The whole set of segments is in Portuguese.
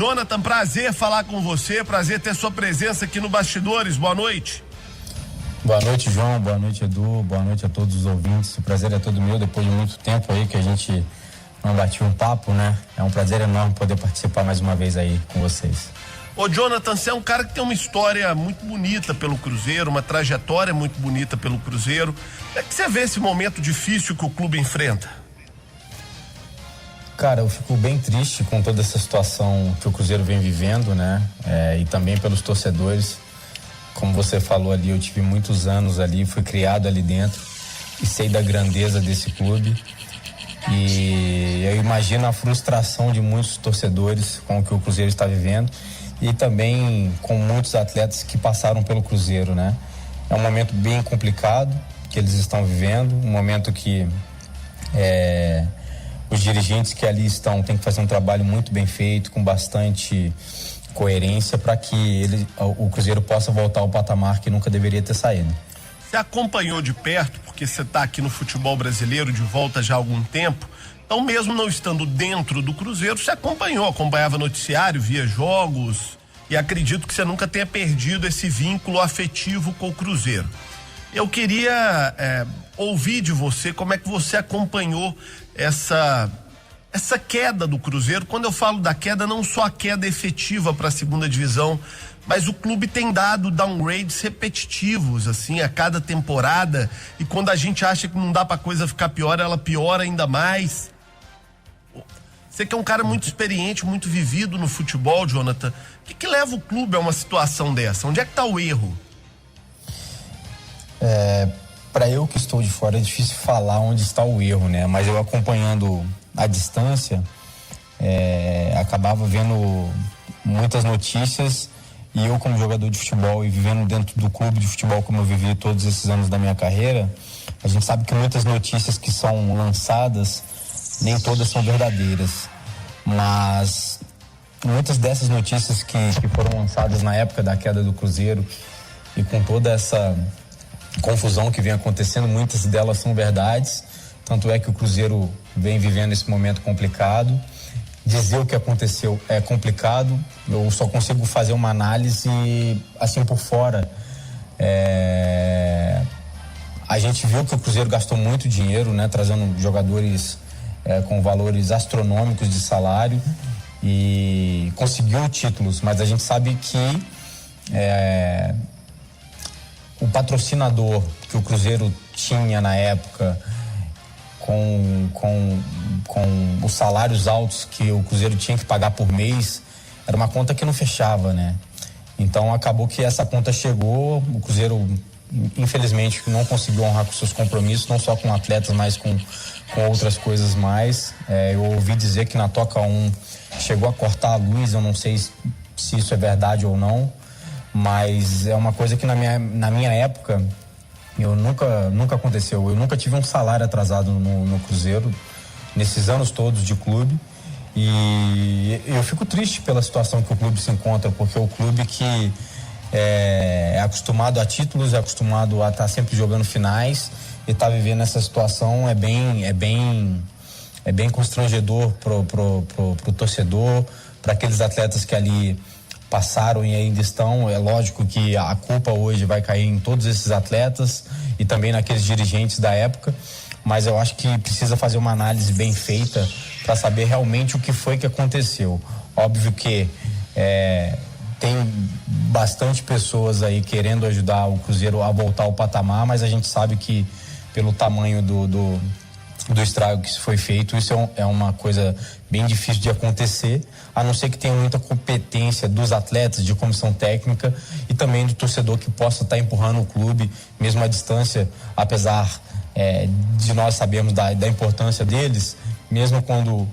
Jonathan, prazer falar com você, prazer ter sua presença aqui no Bastidores, boa noite. Boa noite, João, boa noite, Edu, boa noite a todos os ouvintes, o prazer é todo meu, depois de muito tempo aí que a gente não batia um papo, né? É um prazer enorme poder participar mais uma vez aí com vocês. Ô Jonathan, você é um cara que tem uma história muito bonita pelo Cruzeiro, uma trajetória muito bonita pelo Cruzeiro. Como é que você vê esse momento difícil que o clube enfrenta? Cara, eu fico bem triste com toda essa situação que o Cruzeiro vem vivendo, né? E também pelos torcedores. Como você falou ali, eu tive muitos anos ali, fui criado ali dentro e sei da grandeza desse clube. E eu imagino a frustração de muitos torcedores com o que o Cruzeiro está vivendo e também com muitos atletas que passaram pelo Cruzeiro, né? É um momento bem complicado que eles estão vivendo, um momento que os dirigentes que ali estão têm que fazer um trabalho muito bem feito, com bastante coerência para que o Cruzeiro possa voltar ao patamar que nunca deveria ter saído. Você acompanhou de perto, porque você está aqui no futebol brasileiro de volta já há algum tempo, então mesmo não estando dentro do Cruzeiro, você acompanhava noticiário, via jogos, e acredito que você nunca tenha perdido esse vínculo afetivo com o Cruzeiro. Eu queria ouvir de você como é que você acompanhou essa queda do Cruzeiro. Quando eu falo da queda, não só a queda efetiva para a segunda divisão, mas o clube tem dado downgrades repetitivos, assim, a cada temporada, e quando a gente acha que não dá pra coisa ficar pior, ela piora ainda mais. Você que é um cara muito experiente, muito vivido no futebol, Jonathan, o que leva o clube a uma situação dessa? Onde é que tá o erro? Para eu que estou de fora é difícil falar onde está o erro, né? Mas eu acompanhando à distância, acabava vendo muitas notícias. E eu, como jogador de futebol e vivendo dentro do clube de futebol como eu vivi todos esses anos da minha carreira, a gente sabe que muitas notícias que são lançadas, nem todas são verdadeiras. Mas muitas dessas notícias que foram lançadas na época da queda do Cruzeiro e com toda essa confusão que vem acontecendo, muitas delas são verdades. Tanto é que o Cruzeiro vem vivendo esse momento complicado. Dizer o que aconteceu é complicado, eu só consigo fazer uma análise assim por fora. A gente viu que o Cruzeiro gastou muito dinheiro, né, trazendo jogadores com valores astronômicos de salário e conseguiu títulos, mas a gente sabe que o patrocinador que o Cruzeiro tinha na época, com os salários altos que o Cruzeiro tinha que pagar por mês, era uma conta que não fechava, né? Então acabou que essa conta chegou, o Cruzeiro infelizmente não conseguiu honrar com seus compromissos, não só com atletas, mas com outras coisas mais. Eu ouvi dizer que na Toca 1 chegou a cortar a luz, eu não sei se isso é verdade ou não, mas é uma coisa que na minha época nunca aconteceu. Eu nunca tive um salário atrasado no Cruzeiro, nesses anos todos de clube. E eu fico triste pela situação que o clube se encontra, porque o clube que é acostumado a títulos, é acostumado a estar sempre jogando finais e tá vivendo essa situação é bem constrangedor pro torcedor, para aqueles atletas que ali passaram e ainda estão. É lógico que a culpa hoje vai cair em todos esses atletas e também naqueles dirigentes da época, mas eu acho que precisa fazer uma análise bem feita para saber realmente o que foi que aconteceu. Óbvio que tem bastante pessoas aí querendo ajudar o Cruzeiro a voltar ao patamar, mas a gente sabe que pelo tamanho do estrago que foi feito, isso é uma coisa bem difícil de acontecer, a não ser que tenha muita competência dos atletas, de comissão técnica e também do torcedor que possa estar empurrando o clube, mesmo à distância, apesar de nós sabermos da importância deles, mesmo quando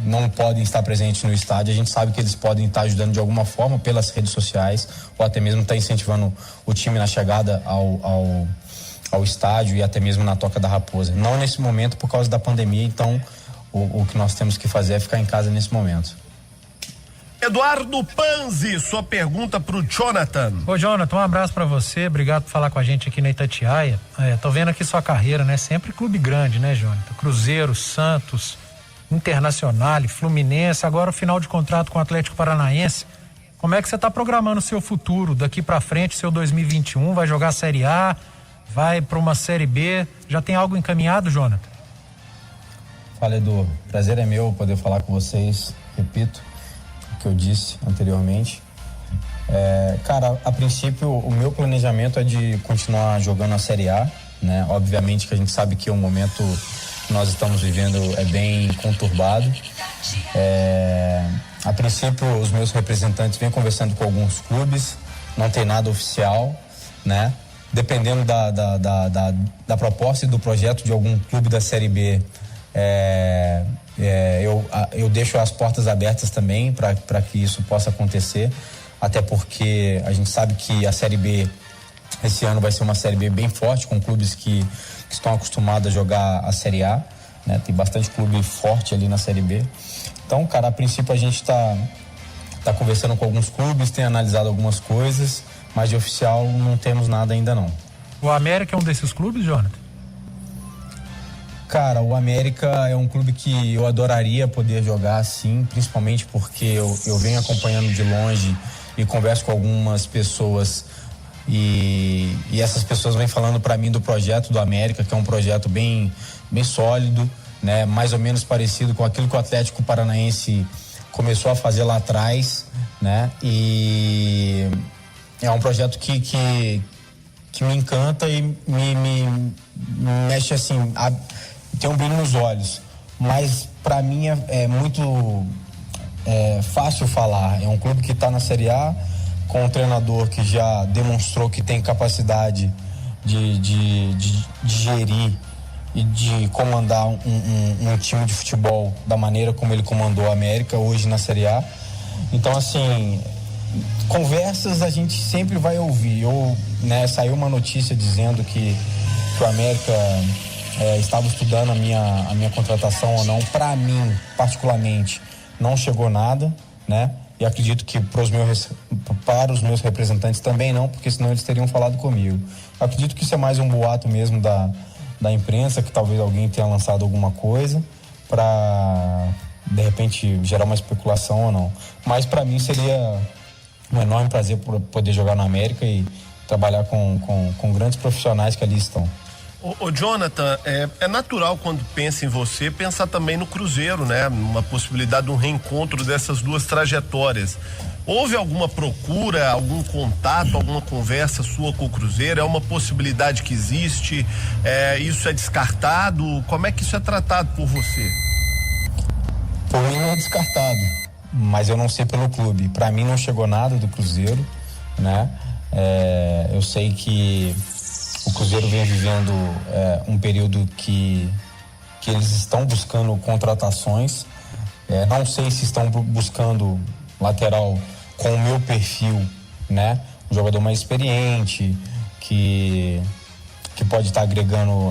não podem estar presentes no estádio, a gente sabe que eles podem estar ajudando de alguma forma pelas redes sociais ou até mesmo estar incentivando o time na chegada ao estádio e até mesmo na Toca da Raposa. Não nesse momento por causa da pandemia, então o que nós temos que fazer é ficar em casa nesse momento. Eduardo Panzi, sua pergunta pro Jonathan. Ô Jonathan, um abraço pra você, obrigado por falar com a gente aqui na Itatiaia. Tô vendo aqui sua carreira, né? Sempre clube grande, né, Jonathan? Cruzeiro, Santos, Internacional, Fluminense, agora o final de contrato com o Atlético Paranaense. Como é que você está programando o seu futuro daqui para frente, seu 2021? Vai jogar a Série A? Vai para uma Série B? Já tem algo encaminhado, Jonathan? Fala, Edu. Prazer é meu poder falar com vocês. Repito o que eu disse anteriormente. Cara, a princípio o meu planejamento é de continuar jogando a Série A, né? Obviamente que a gente sabe que o momento que nós estamos vivendo é bem conturbado. A princípio os meus representantes vêm conversando com alguns clubes, não tem nada oficial, né? Dependendo da proposta e do projeto de algum clube da Série B, eu deixo as portas abertas também para que isso possa acontecer, até porque a gente sabe que a Série B esse ano vai ser uma Série B bem forte, com clubes que estão acostumados a jogar a Série A, né? Tem bastante clube forte ali na Série B. Então, cara, a princípio a gente tá conversando com alguns clubes, tem analisado algumas coisas, mas de oficial não temos nada ainda não. O América é um desses clubes, Jonathan? Cara, o América é um clube que eu adoraria poder jogar, sim, principalmente porque eu venho acompanhando de longe e converso com algumas pessoas e essas pessoas vêm falando para mim do projeto do América, que é um projeto bem sólido, né? Mais ou menos parecido com aquilo que o Atlético Paranaense começou a fazer lá atrás, né? E é um projeto que me encanta e me mexe assim, tem um brilho nos olhos, mas para mim é muito fácil falar. É um clube que está na Série A, com um treinador que já demonstrou que tem capacidade de gerir e de comandar um time de futebol da maneira como ele comandou a América hoje na Série A. Então, assim, conversas a gente sempre vai ouvir. Saiu uma notícia dizendo que o América estava estudando a minha contratação ou não. Para mim, particularmente, não chegou nada, né? E acredito que para os meus representantes também não, porque senão eles teriam falado comigo. Acredito que isso é mais um boato mesmo da imprensa, que talvez alguém tenha lançado alguma coisa para, de repente, gerar uma especulação ou não. Mas para mim seria um enorme prazer poder jogar na América e trabalhar com grandes profissionais que ali estão. Ô Jonathan, é natural quando pensa em você, pensar também no Cruzeiro, né? Uma possibilidade de um reencontro dessas duas trajetórias. Houve alguma procura, algum contato, alguma conversa sua com o Cruzeiro? É uma possibilidade que existe? Isso é descartado? Como é que isso é tratado por você? Por mim não é descartado, mas eu não sei pelo clube. Para mim não chegou nada do Cruzeiro, né? Eu sei que o Cruzeiro vem vivendo um período que eles estão buscando contratações. Não sei se estão buscando lateral com o meu perfil, né? Um jogador mais experiente, que pode estar agregando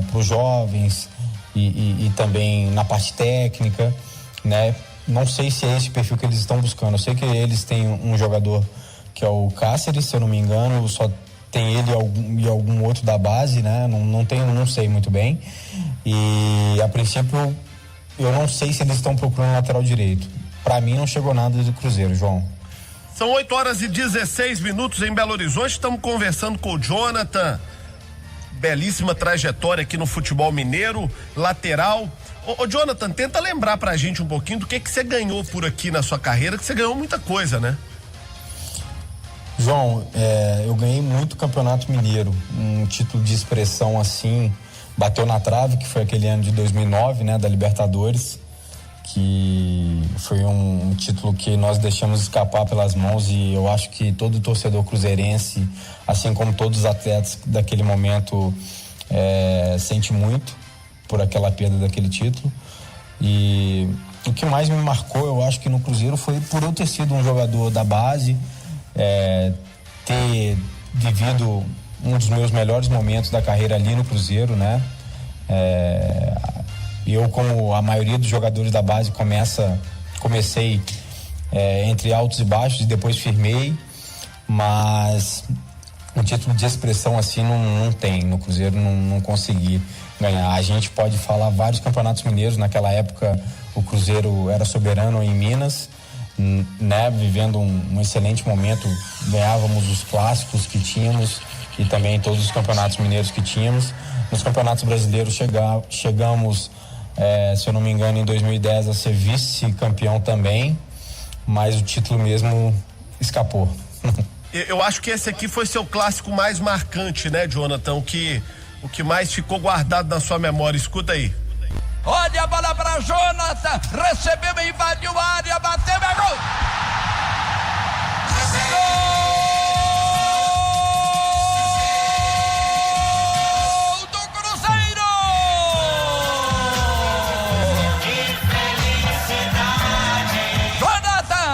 para os jovens e também na parte técnica, né? Não sei se é esse perfil que eles estão buscando. Eu sei que eles têm um jogador que é o Cáceres, se eu não me engano, só tem ele e algum outro da base, né? Não sei muito bem. E a princípio eu não sei se eles estão procurando lateral direito. Para mim não chegou nada do Cruzeiro, João. São 8h16 em Belo Horizonte. Estamos conversando com o Jonathan. Belíssima trajetória aqui no futebol mineiro, lateral. Ô Jonathan, tenta lembrar pra gente um pouquinho do que você ganhou por aqui na sua carreira, que você ganhou muita coisa, né? João, eu ganhei muito campeonato mineiro, um título de expressão assim, bateu na trave, que foi aquele ano de 2009, né, da Libertadores, que foi um título que nós deixamos escapar pelas mãos, e eu acho que todo torcedor cruzeirense, assim como todos os atletas daquele momento, sente muito por aquela perda daquele título. E o que mais me marcou, eu acho que no Cruzeiro, foi por eu ter sido um jogador da base, ter vivido um dos meus melhores momentos da carreira ali no Cruzeiro, né? Eu, como a maioria dos jogadores da base, comecei entre altos e baixos e depois firmei, mas um título de expressão assim não tem. No Cruzeiro não consegui ganhar. A gente pode falar vários campeonatos mineiros. Naquela época o Cruzeiro era soberano em Minas, né? Vivendo um excelente momento. Ganhávamos os clássicos que tínhamos e também todos os campeonatos mineiros que tínhamos. Nos campeonatos brasileiros chegamos, se eu não me engano, em 2010 a ser vice-campeão também, mas o título mesmo escapou. Eu acho que esse aqui foi seu clássico mais marcante, né, Jonathan? O que mais ficou guardado na sua memória. Escuta aí. Olha a bola para Jonathan, recebeu, invadiu a área, bateu, é gol! Gol do Cruzeiro! Que felicidade! Jonathan!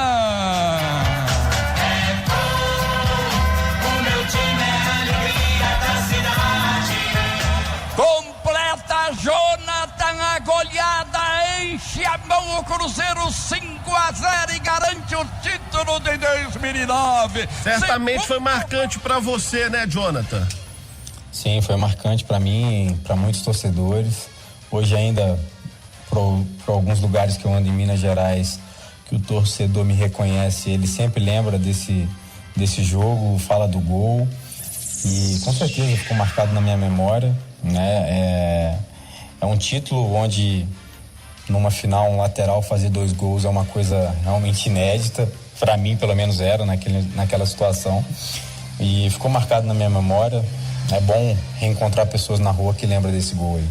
Completa Jonathan a goleada, enche a mão o Cruzeiro 5-0 e garante o título de 2009. Certamente foi marcante pra você, né, Jonathan? Sim, foi marcante pra mim, pra muitos torcedores. Hoje ainda, por alguns lugares que eu ando em Minas Gerais, que o torcedor me reconhece, ele sempre lembra desse jogo, fala do gol e com certeza ficou marcado na minha memória, né? É um título onde numa final um lateral fazer 2 gols é uma coisa realmente inédita, para mim pelo menos era naquela situação, e ficou marcado na minha memória. É bom reencontrar pessoas na rua que lembram desse gol aí.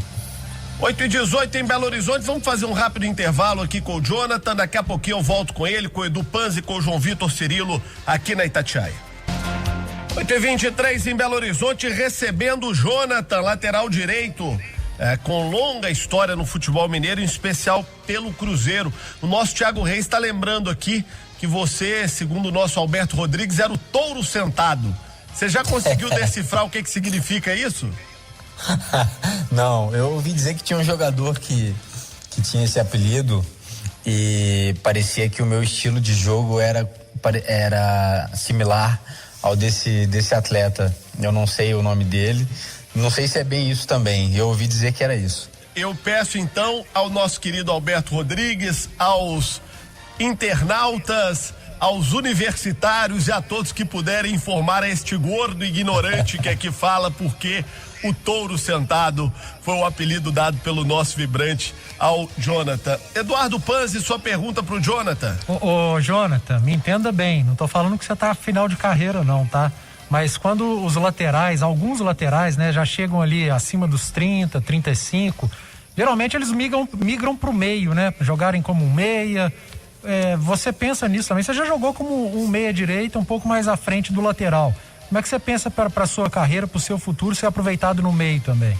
8h18 em Belo Horizonte. Vamos fazer um rápido intervalo aqui com o Jonathan. Daqui a pouquinho eu volto com ele, com o Edu Panzi e com o João Vitor Cirilo aqui na Itatiaia. 8h23 em Belo Horizonte, recebendo o Jonathan, lateral direito, com longa história no futebol mineiro, em especial pelo Cruzeiro. O nosso Thiago Reis está lembrando aqui que você, segundo o nosso Alberto Rodrigues, era o touro sentado. Você já conseguiu decifrar o que significa isso? Não, eu ouvi dizer que tinha um jogador que tinha esse apelido e parecia que o meu estilo de jogo era similar ao desse atleta. Eu não sei o nome dele, não sei se é bem isso também, eu ouvi dizer que era isso. Eu peço então ao nosso querido Alberto Rodrigues, aos internautas, aos universitários e a todos que puderem informar a este gordo ignorante que aqui fala porque o touro sentado foi o apelido dado pelo nosso vibrante ao Jonathan. Eduardo Panzi, sua pergunta pro Jonathan. Ô Jonathan, me entenda bem, não tô falando que você tá final de carreira não, tá? Mas quando os laterais, alguns laterais, né, já chegam ali acima dos 30, 35, geralmente eles migram pro meio, né? Jogarem como um meia. Você pensa nisso também? Você já jogou como um meia direita, um pouco mais à frente do lateral. Como é que você pensa para sua carreira, para o seu futuro ser aproveitado no meio também?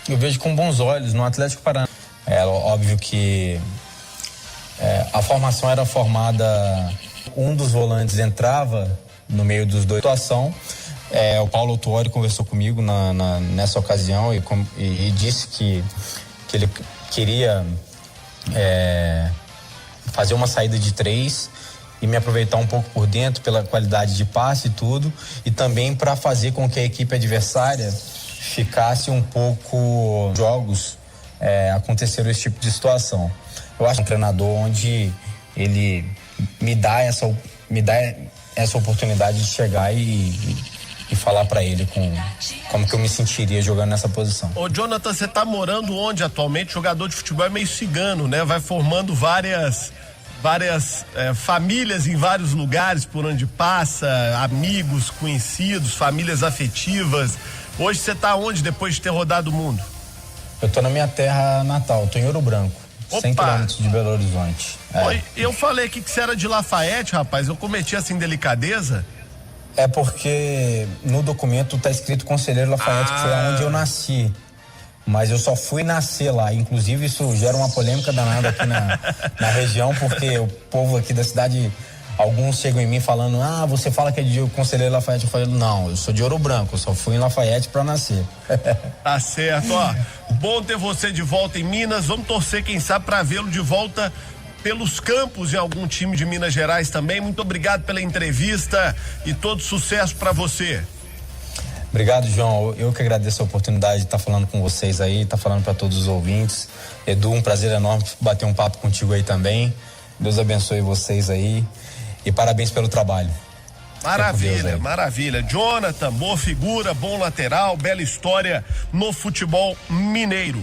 Eu vejo com bons olhos no Atlético Paranaense. É óbvio que a formação era formada, um dos volantes entrava no meio dos dois. O Paulo Autuori conversou comigo nessa ocasião e disse que ele queria fazer uma saída de 3 e me aproveitar um pouco por dentro pela qualidade de passe e tudo, e também para fazer com que a equipe adversária ficasse um pouco jogos aconteceram esse tipo de situação. Eu acho um treinador onde ele me dá essa oportunidade de chegar e falar para ele como que eu me sentiria jogando nessa posição. Ô Jonathan, você tá morando onde atualmente? Jogador de futebol é meio cigano, né? Vai formando várias famílias em vários lugares por onde passa, amigos, conhecidos, famílias afetivas. Hoje você tá onde depois de ter rodado o mundo? Eu tô na minha terra natal, tô em Ouro Branco, 100 quilômetros de Belo Horizonte. Eu falei aqui que você era de Lafayette, rapaz, eu cometi essa indelicadeza? É porque no documento tá escrito Conselheiro Lafayette, que foi onde eu nasci. Mas eu só fui nascer lá. Inclusive, isso gera uma polêmica danada aqui na região, porque o povo aqui da cidade, alguns chegam em mim falando: você fala que é de Conselheiro Lafayette. Eu falei: não, eu sou de Ouro Branco, eu só fui em Lafayette pra nascer. Tá certo, ó. Bom ter você de volta em Minas. Vamos torcer, quem sabe, pra vê-lo de volta pelos campos em algum time de Minas Gerais também. Muito obrigado pela entrevista e todo sucesso pra você. Obrigado, João. Eu que agradeço a oportunidade de estar falando com vocês aí, estar falando para todos os ouvintes. Edu, um prazer enorme bater um papo contigo aí também. Deus abençoe vocês aí e parabéns pelo trabalho. Maravilha, maravilha. Jonathan, boa figura, bom lateral, bela história no futebol mineiro.